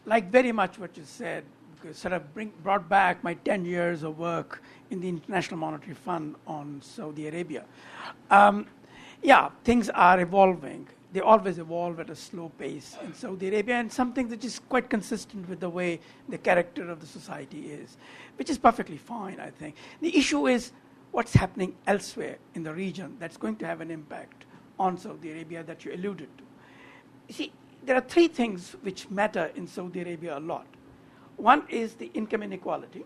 Like very much what you said, because sort of brought back my 10 years of work in the International Monetary Fund on Saudi Arabia. Yeah, things are evolving. They always evolve at a slow pace in Saudi Arabia, and something that is quite consistent with the way the character of the society is, which is perfectly fine, I think. The issue is what's happening elsewhere in the region that's going to have an impact on Saudi Arabia that you alluded to. You see, there are three things which matter in Saudi Arabia a lot. One is the income inequality.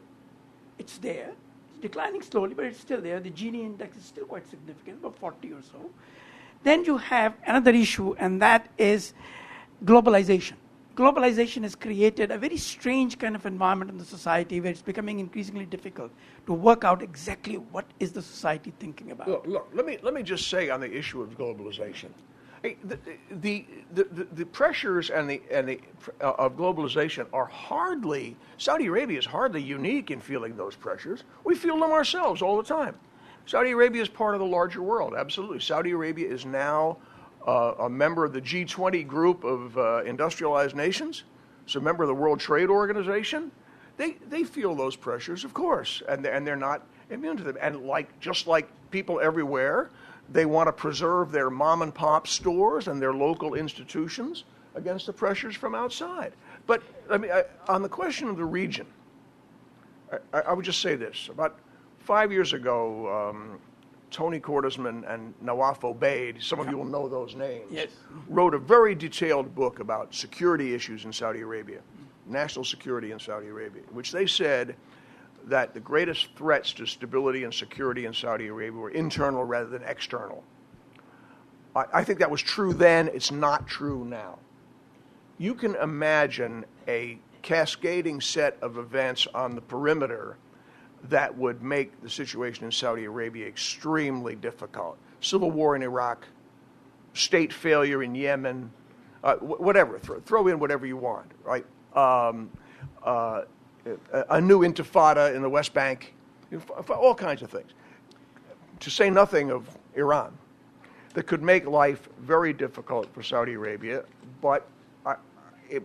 It's there. It's declining slowly, but it's still there. The Gini index is still quite significant, about 40 or so. Then you have another issue, and that is globalization. globalization has created a very strange kind of environment in the society where it's becoming increasingly difficult to work out exactly what is the society thinking about. Look, let me just say on the issue of globalization, hey, the pressures and the of globalization are hardly, Saudi Arabia is hardly unique in feeling those pressures. We feel them ourselves all the time. Saudi Arabia is part of the larger world, absolutely. Saudi Arabia is now a member of the G20 group of industrialized nations. It's a member of the World Trade Organization. They feel those pressures, of course, and they're not immune to them. And just like people everywhere, they want to preserve their mom and pop stores and their local institutions against the pressures from outside. But on the question of the region, I would just say this. About 5 years ago, Tony Cordesman and Nawaf Obaid, some of you will know those names, yes, wrote a very detailed book about security issues in Saudi Arabia, national security in Saudi Arabia, which they said that the greatest threats to stability and security in Saudi Arabia were internal rather than external. I think that was true then. It's not true now. You can imagine a cascading set of events on the perimeter that would make the situation in Saudi Arabia extremely difficult. Civil war in Iraq, state failure in Yemen, whatever. Throw in whatever you want, right? A new intifada in the West Bank, all kinds of things. To say nothing of Iran, that could make life very difficult for Saudi Arabia, but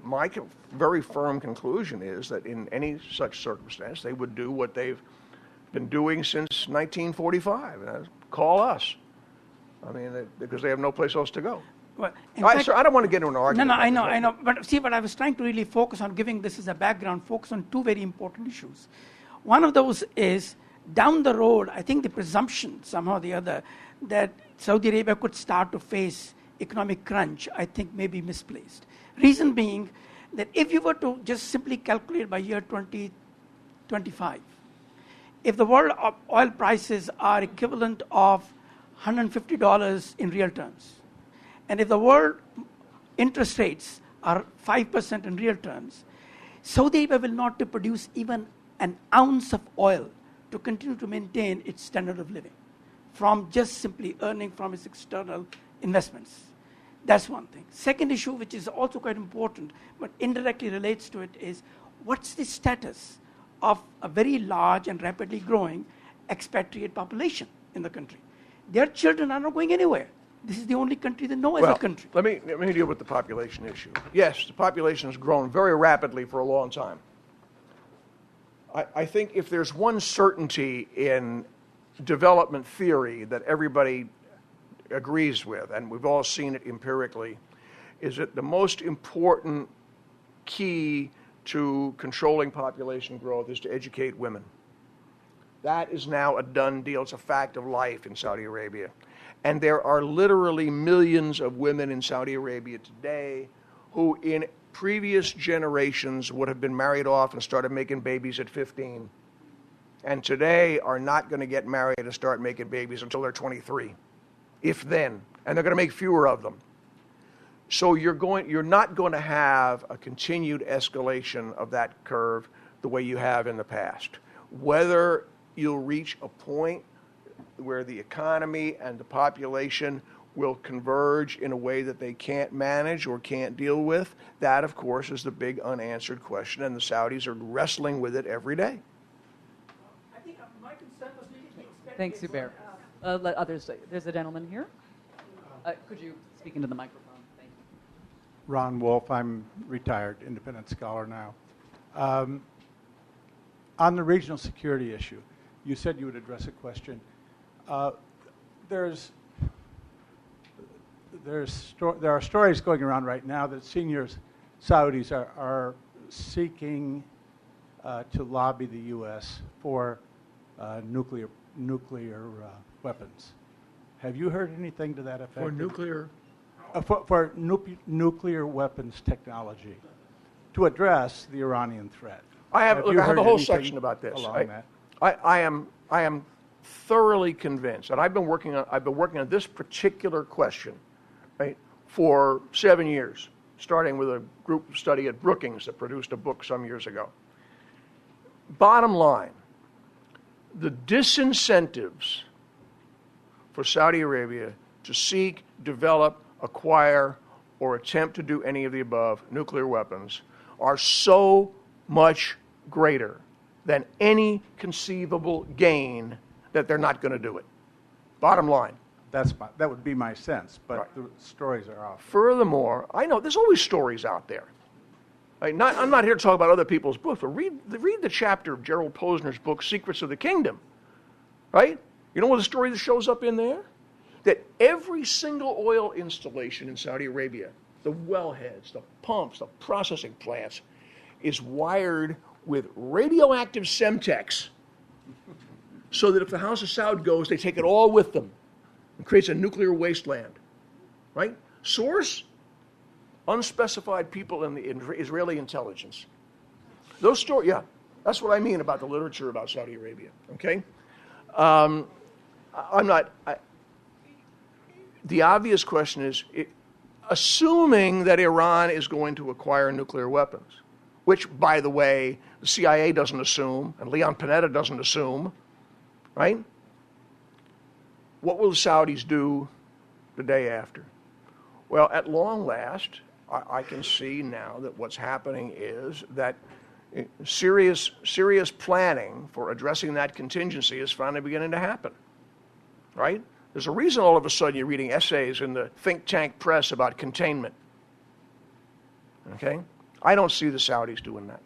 my very firm conclusion is that in any such circumstance, they would do what they've been doing since 1945, and call us. I mean, because they have no place else to go. Well, I don't want to get into an argument. No, I know. But see, I was trying to really focus on giving this as a background, focus on two very important issues. One of those is, down the road, I think the presumption, somehow or the other, that Saudi Arabia could start to face economic crunch, I think may be misplaced. Reason being that if you were to just simply calculate by year 2025, if the world oil prices are equivalent of $150 in real terms, and if the world interest rates are 5% in real terms, Saudi Arabia will not to produce even an ounce of oil to continue to maintain its standard of living from just simply earning from its external investments. That's one thing. Second issue, which is also quite important, but indirectly relates to it, is what's the status of a very large and rapidly growing expatriate population in the country? Their children are not going anywhere. This is the only country they know as a country. Let me deal with the population issue. Yes, the population has grown very rapidly for a long time. I think if there's one certainty in development theory that everybody agrees with, and we've all seen it empirically, is that the most important key to controlling population growth is to educate women. That is now a done deal. It's a fact of life in Saudi Arabia. And there are literally millions of women in Saudi Arabia today who in previous generations would have been married off and started making babies at 15. And today are not going to get married and start making babies until they're 23, if then. And they're going to make fewer of them. So you're not going to have a continued escalation of that curve the way you have in the past. Whether you'll reach a point where the economy and the population will converge in a way that they can't manage or can't deal with, that, of course, is the big unanswered question, and the Saudis are wrestling with it every day. I think my concern was really the expected. Thanks, Zubair. Let others say. There's a gentleman here. Could you speak into the microphone? Thank you. Ron Wolf. I'm retired independent scholar now. On the regional security issue, you said you would address a question. There are stories going around right now that senior Saudis are seeking to lobby the U.S. for nuclear weapons. Have you heard anything to that effect? For nuclear? For nuclear weapons technology to address the Iranian threat. I have a whole section about this. I am thoroughly convinced, and I've been working on this particular question, right, for 7 years. starting with a group study at Brookings that produced a book some years ago. Bottom line, the disincentives for Saudi Arabia to seek, develop, acquire, or attempt to do any of the above nuclear weapons are so much greater than any conceivable gain that they're not going to do it. Bottom line. That would be my sense, but Right. the stories are off. Furthermore, I know there's always stories out there. I'm not here to talk about other people's books, but read the chapter of Gerald Posner's book, Secrets of the Kingdom. Right? You know what the story that shows up in there? That every single oil installation in Saudi Arabia, the wellheads, the pumps, the processing plants, is wired with radioactive Semtex so that if the House of Saud goes, they take it all with them and creates a nuclear wasteland. Right? Source? Unspecified people in the Israeli intelligence. Those stories, yeah, that's what I mean about the literature about Saudi Arabia. Okay, the obvious question is, assuming that Iran is going to acquire nuclear weapons, which, by the way, the CIA doesn't assume, and Leon Panetta doesn't assume, right? What will the Saudis do the day after? Well, at long last, I can see now that what's happening is that serious planning for addressing that contingency is finally beginning to happen, right? There's a reason all of a sudden you're reading essays in the think tank press about containment, okay? I don't see the Saudis doing that.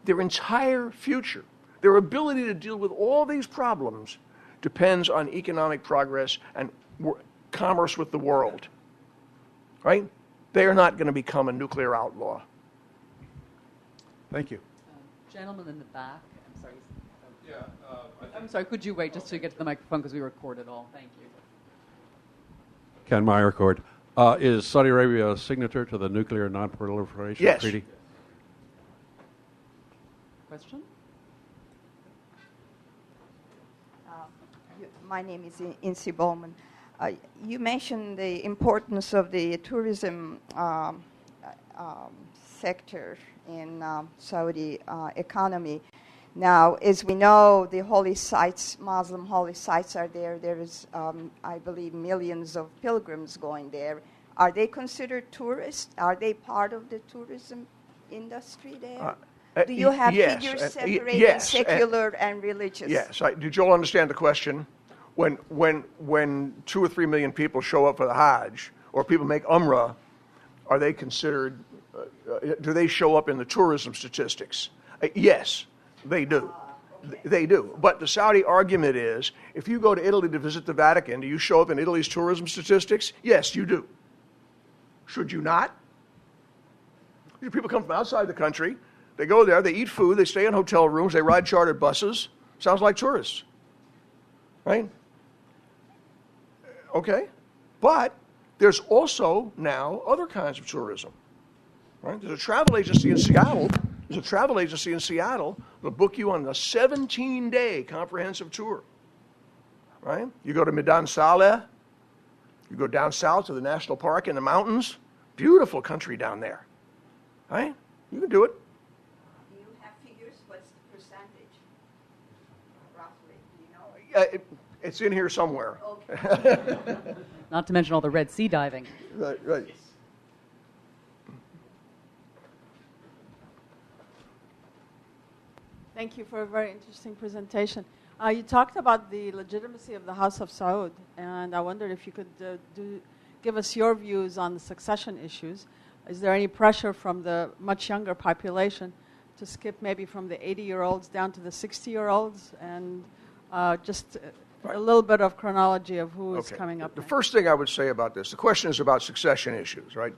Their entire future, their ability to deal with all these problems depends on economic progress and commerce with the world, right? They are not going to become a nuclear outlaw. Thank you. Gentleman in the back. I'm sorry. Yeah, I'm sorry. Could you wait just to get to the microphone because we record it all? Thank you. Can my record? Is Saudi Arabia a signatory to the Nuclear Non-Proliferation Yes. Treaty? Question? My name is Insi Bowman. You mentioned the importance of the tourism sector in Saudi economy. Now, as we know, the holy sites, Muslim holy sites are there. There is, I believe, millions of pilgrims going there. Are they considered tourists? Are they part of the tourism industry there? Do you have yes, figures separating yes, secular and religious? Yes. Did you all understand the question? When 2 or 3 million people show up for the Hajj, or people make Umrah, are they considered, do they show up in the tourism statistics? Yes, they do. Okay. They do. But the Saudi argument is, if you go to Italy to visit the Vatican, do you show up in Italy's tourism statistics? Yes, you do. Should you not? People come from outside the country, they go there, they eat food, they stay in hotel rooms, they ride chartered buses. Sounds like tourists, right? Okay, but there's also now other kinds of tourism, right? There's a travel agency in Seattle. That'll book you on a 17-day comprehensive tour, right? You go to Midan Saleh, you go down south to the national park in the mountains. Beautiful country down there, right? You can do it. Do you have figures? What's the percentage, roughly? Do you know? It's in here somewhere. Okay. Not to mention all the Red Sea diving. Right. Thank you for a very interesting presentation. You talked about the legitimacy of the House of Saud, and I wondered if you could give us your views on the succession issues. Is there any pressure from the much younger population to skip maybe from the 80-year-olds down to the 60-year-olds, and just a little bit of chronology of who is coming up The next? first thing I would say about this, the question is about succession issues, right?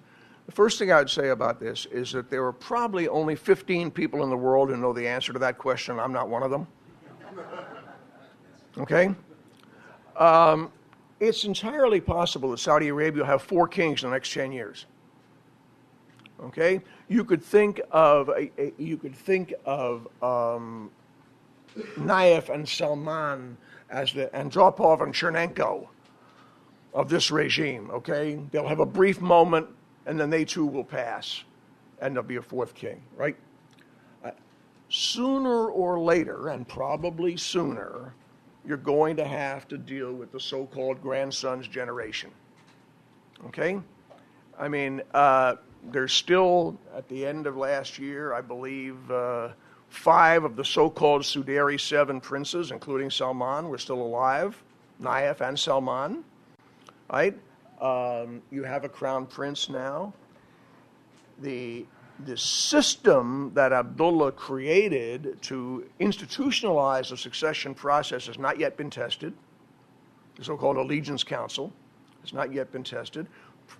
The first thing I would say about this is that there are probably only 15 people in the world who know the answer to that question. I'm not one of them. Okay? It's entirely possible that Saudi Arabia will have 4 kings in the next 10 years. Okay? You could think of Nayef and Salman as the Andropov and Chernenko of this regime. Okay? They'll have a brief moment and then they too will pass, and there'll be a fourth king, right? Sooner or later, and probably sooner, you're going to have to deal with the so-called grandson's generation. Okay? I mean, there's still, at the end of last year, I believe, 5 of the so-called Suderi 7 princes, including Salman, were still alive, Nayef and Salman, right? You have a crown prince now. The system that Abdullah created to institutionalize the succession process has not yet been tested. The so-called Allegiance Council has not yet been tested.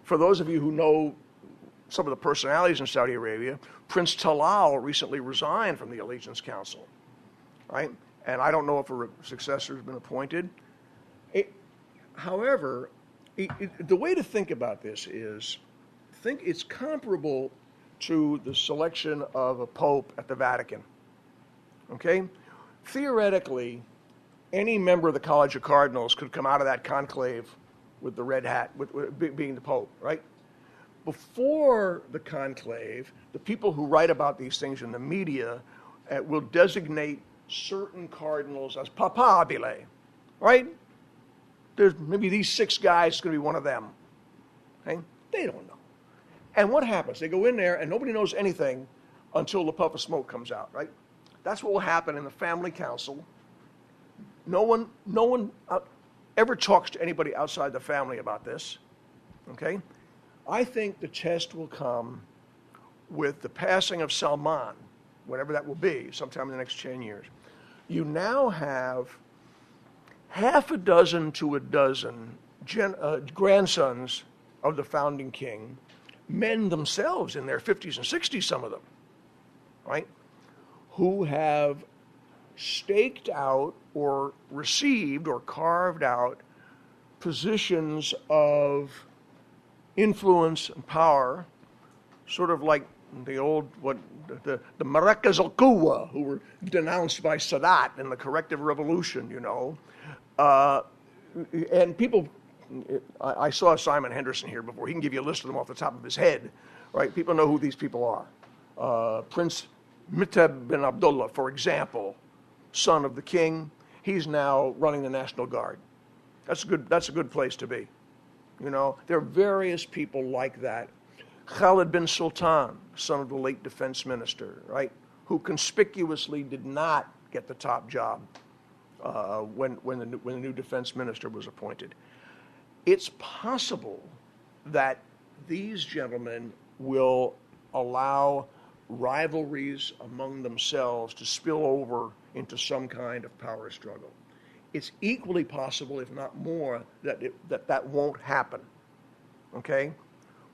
For those of you who know some of the personalities in Saudi Arabia, Prince Talal recently resigned from the Allegiance Council, right? And I don't know if a successor has been appointed. However, the way to think about this is, it's comparable to the selection of a pope at the Vatican. Okay? Theoretically, any member of the College of Cardinals could come out of that conclave with the red hat, with being the pope, right? Before the conclave, the people who write about these things in the media will designate certain cardinals as papabile, right? There's maybe these 6 guys going to be one of them. Okay? They don't know. And what happens? They go in there and nobody knows anything until the puff of smoke comes out, right? That's what will happen in the family council. No one ever talks to anybody outside the family about this, okay? I think the test will come with the passing of Salman, whatever that will be, sometime in the next 10 years. You now have half a dozen to a dozen grandsons of the founding king, men themselves in their 50s and 60s, some of them, right, who have staked out or received or carved out positions of influence and power, sort of like the old, the Maracas al-Quwa, who were denounced by Sadat in the corrective revolution, you know. And people, I saw Simon Henderson here before. He can give you a list of them off the top of his head, right? People know who these people are. Prince Mitab bin Abdullah, for example, son of the king. He's now running the National Guard. That's a good place to be. You know, there are various people like that. Khalid bin Sultan, son of the late defense minister, right, who conspicuously did not get the top job when the new defense minister was appointed. It's possible that these gentlemen will allow rivalries among themselves to spill over into some kind of power struggle. It's equally possible, if not more, that won't happen, okay?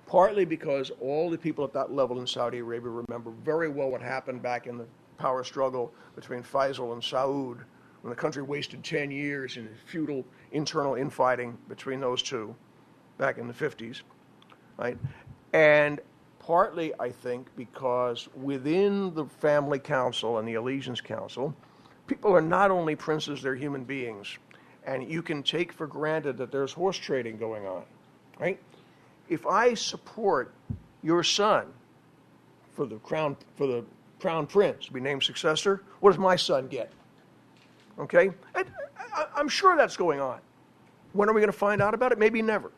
Partly because all the people at that level in Saudi Arabia remember very well what happened back in the power struggle between Faisal and Saud, when the country wasted 10 years in futile internal infighting between those two back in the 50s, right? And partly, I think, because within the family council and the allegiance council, people are not only princes, they're human beings. And you can take for granted that there's horse trading going on, right? If I support your son for the crown prince to be named successor, what does my son get? Okay? I'm sure that's going on. When are we going to find out about it? Maybe never.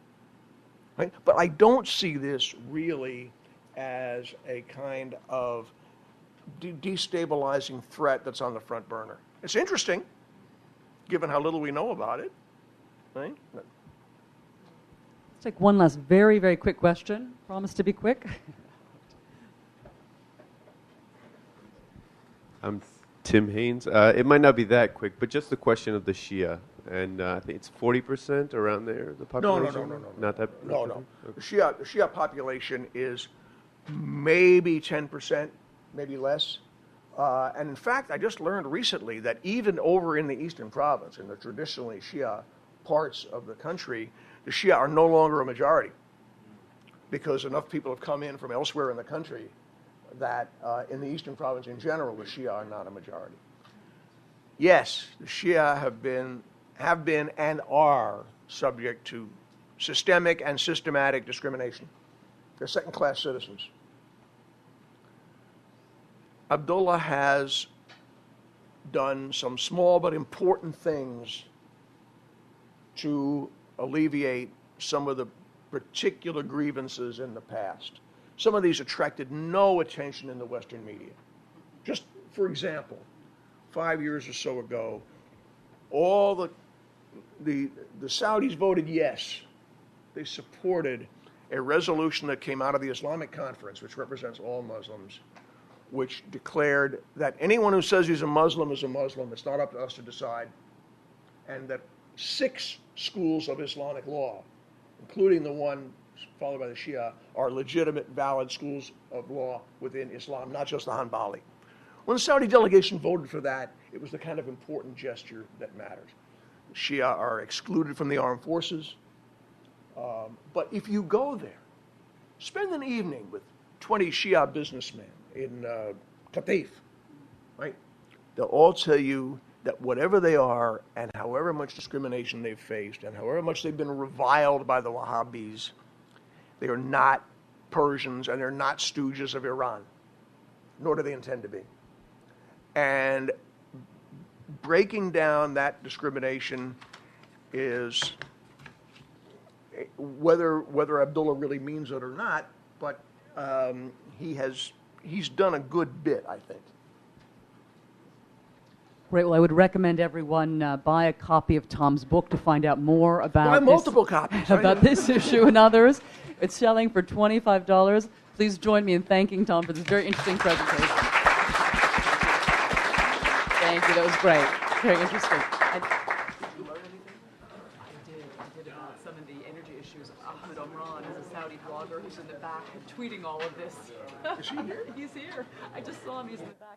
Right? But I don't see this really as a kind of destabilizing threat that's on the front burner. It's interesting, given how little we know about it. Right? Let's take one last very, very quick question. Promise to be quick. I'm Tim Haynes. It might not be that quick, but just the question of the Shia. And I think it's 40% around there, the population? No. Not that? No. Okay. The Shia population is maybe 10%, maybe less. And in fact, I just learned recently that even over in the Eastern Province, in the traditionally Shia parts of the country, the Shia are no longer a majority because enough people have come in from elsewhere in the country that in the Eastern Province in general, the Shia are not a majority. Yes, the Shia have been and are subject to systemic and systematic discrimination. They're second-class citizens. Abdullah has done some small but important things to alleviate some of the particular grievances in the past. Some of these attracted no attention in the Western media. Just for example, 5 years or so ago, all the Saudis voted yes. They supported a resolution that came out of the Islamic Conference, which represents all Muslims, which declared that anyone who says he's a Muslim is a Muslim. It's not up to us to decide. And that 6 schools of Islamic law, including the one followed by the Shia, are legitimate, valid schools of law within Islam, not just the Hanbali. When the Saudi delegation voted for that, it was the kind of important gesture that matters. The Shia are excluded from the armed forces. But if you go there, spend an evening with 20 Shia businessmen in Qatif, right? They'll all tell you that whatever they are and however much discrimination they've faced and however much they've been reviled by the Wahhabis, they are not Persians and they're not stooges of Iran, nor do they intend to be. And breaking down that discrimination is, whether Abdullah really means it or not, but he's done a good bit, I think. Great. Well, I would recommend everyone buy a copy of Tom's book to find out more about Buy multiple copies. About this issue and others. It's selling for $25. Please join me in thanking Tom for this very interesting presentation. Thank you. That was great. Very interesting. Did you learn anything? I did about some of the energy issues. Ahmed Omran is a Saudi blogger who's in the back tweeting all of this. Is he here? He's here. I just saw him. He's in the back.